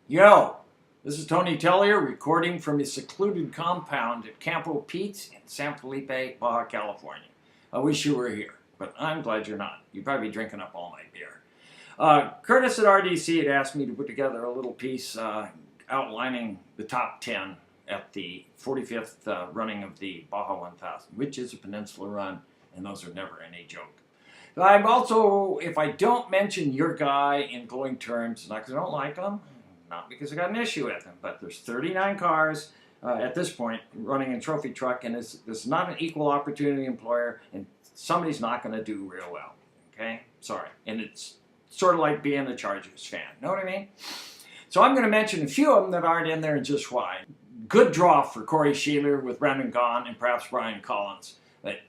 Yo, this is Tony Tellier recording from his secluded compound at Campo Pete's in San Felipe, Baja, California. I wish you were here, but I'm glad you're not. You'd probably be drinking up all my beer. Curtis at RDC had asked me to put together a little piece outlining the top 10 at the 45th running of the Baja 1000, which is a peninsula run, and those are never any joke. I'm also, if I don't mention your guy in glowing terms, not because I don't like him, not because I got an issue with him, but there's 39 cars at this point running in trophy truck, and this is not an equal opportunity employer, and somebody's not going to do real well. Okay? Sorry. And it's sort of like being a Chargers fan. Know what I mean? So I'm going to mention a few of them that aren't in there and just why. Good draw for Corey Sheeler with Brendan Gaughan and perhaps Brian Collins. But,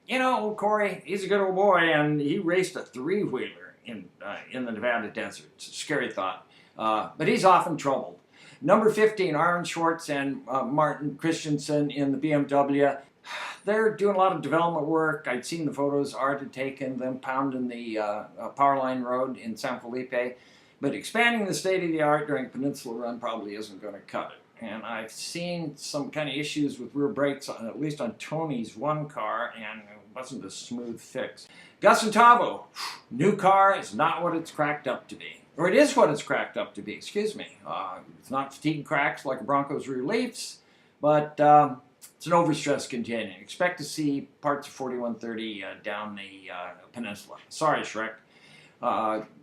you know, Corey, he's a good old boy, and he raced a three-wheeler in the Nevada desert. It's a scary thought. But he's often troubled. Number 15, Aaron Schwartz and Martin Christensen in the BMW. They're doing a lot of development work. I'd seen the photos Art had taken, them pounding the Powerline Road in San Felipe. But expanding the state-of-the-art during Peninsula Run probably isn't going to cut it. And I've seen some kind of issues with rear brakes, at least on Tony's one car, and it wasn't a smooth fix. Gus and Tavo, new car is not what it's cracked up to be. Or it is what it's cracked up to be, excuse me. It's not fatigue cracks like a Broncos rear leafs, but it's an overstress continuing. Expect to see parts of 4130 down the peninsula. Sorry, Shrek.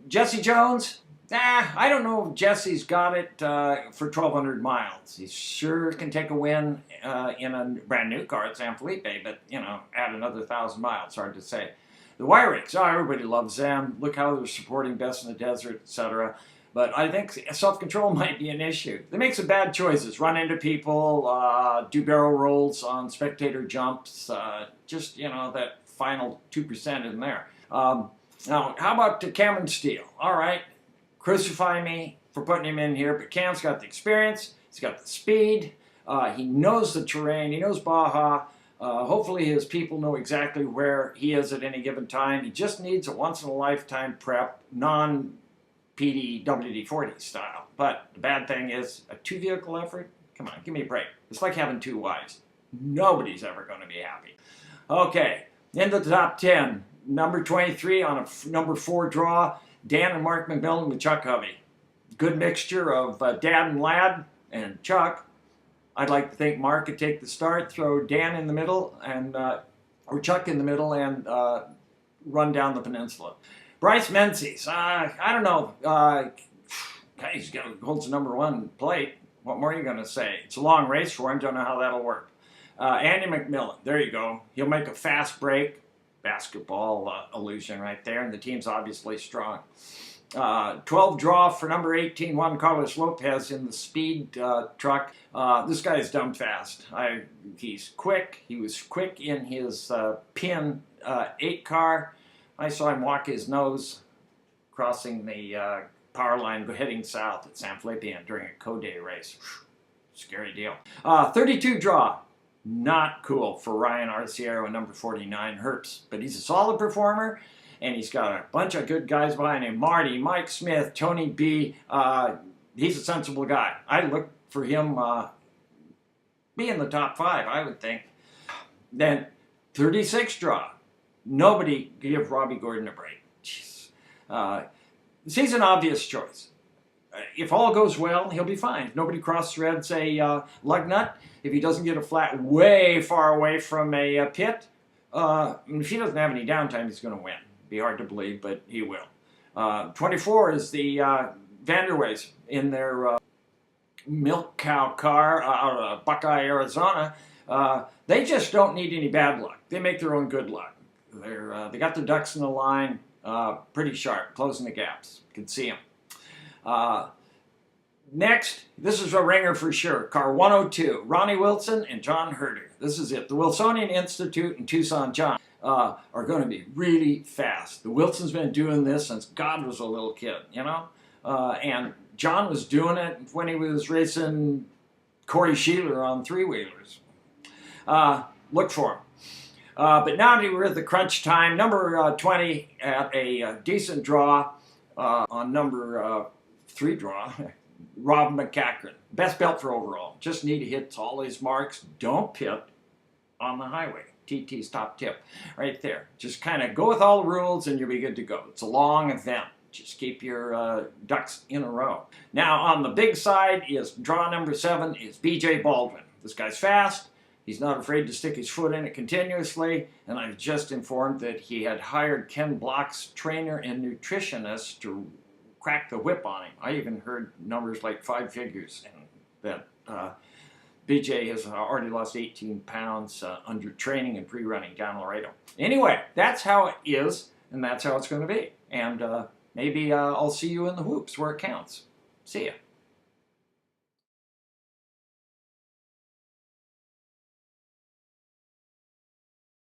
Jesse Jones, I don't know if Jesse's got it for 1,200 miles. He sure can take a win in a brand new car at San Felipe, but, you know, add another 1,000 miles, hard to say. The Wyrics, everybody loves them. Look how they're supporting Best in the Desert, etc. But I think self-control might be an issue. They make some bad choices. Run into people, do barrel rolls on spectator jumps. Just, you know, that final 2% in there. Now, how about Cameron Steele? All right, crucify me for putting him in here, but Cam's got the experience. He's got the speed. He knows the terrain. He knows Baja. Hopefully his people know exactly where he is at any given time. He just needs a once-in-a-lifetime prep, non-PD WD-40 style. But the bad thing is a two-vehicle effort? Come on, give me a break. It's like having two wives. Nobody's ever going to be happy. Okay, into the top 10. Number 23 on a number 4 draw, Dan and Mark McMillan with Chuck Hovey. Good mixture of Dad and Lad and Chuck. I'd like to think Mark could take the start, throw Dan in the middle, and or Chuck in the middle, and run down the peninsula. Bryce Menzies, I don't know. He's holds the number 1 plate. What more are you going to say? It's a long race for him. Don't know how that'll work. Andy McMillan, there you go. He'll make a fast break. Basketball illusion right there, and the team's obviously strong. 12 draw for number 18, Juan Carlos Lopez in the speed truck. This guy is dumb fast. He's quick. He was quick in his Pin 8 car. I saw him walk his nose crossing the power line heading south at San Felipe during a co-day race. Scary deal. 32 draw. Not cool for Ryan Arciero and number 49, Herps. But he's a solid performer. And he's got a bunch of good guys behind him. Marty, Mike Smith, Tony B. He's a sensible guy. I look for him be in the top 5, I would think. Then 36 draw. Nobody give Robbie Gordon a break. He's an obvious choice. If all goes well, he'll be fine. If nobody cross-threads a lug nut, if he doesn't get a flat way far away from a pit, if he doesn't have any downtime, he's going to win. Be hard to believe, but he will. 24 is the Vanderways in their milk cow car out of Buckeye, Arizona. They just don't need any bad luck. They make their own good luck. They got their ducks in the line pretty sharp, closing the gaps. You can see them. Next, this is a ringer for sure. Car 102, Ronnie Wilson and John Herder. This is it. The Wilsonian Institute and Tucson John are going to be really fast. The Wilson's been doing this since God was a little kid, you know? And John was doing it when he was racing Corey Sheeler on three-wheelers. Look for him. But now we're at the crunch time. Number 20 at a decent draw on number 3 draw. Rob McCachran, best belt for overall. Just need to hit all his marks. Don't pit on the highway. TT's top tip right there. Just kind of go with all the rules and you'll be good to go. It's a long event. Just keep your ducks in a row. Now on the big side is draw number 7 is BJ Baldwin. This guy's fast. He's not afraid to stick his foot in it continuously, and I've just informed that he had hired Ken Block's trainer and nutritionist to crack the whip on him. I even heard numbers like 5 figures, and that BJ has already lost 18 pounds under training and pre-running down Laredo. Anyway, that's how it is, and that's how it's going to be. And maybe I'll see you in the whoops where it counts. See ya.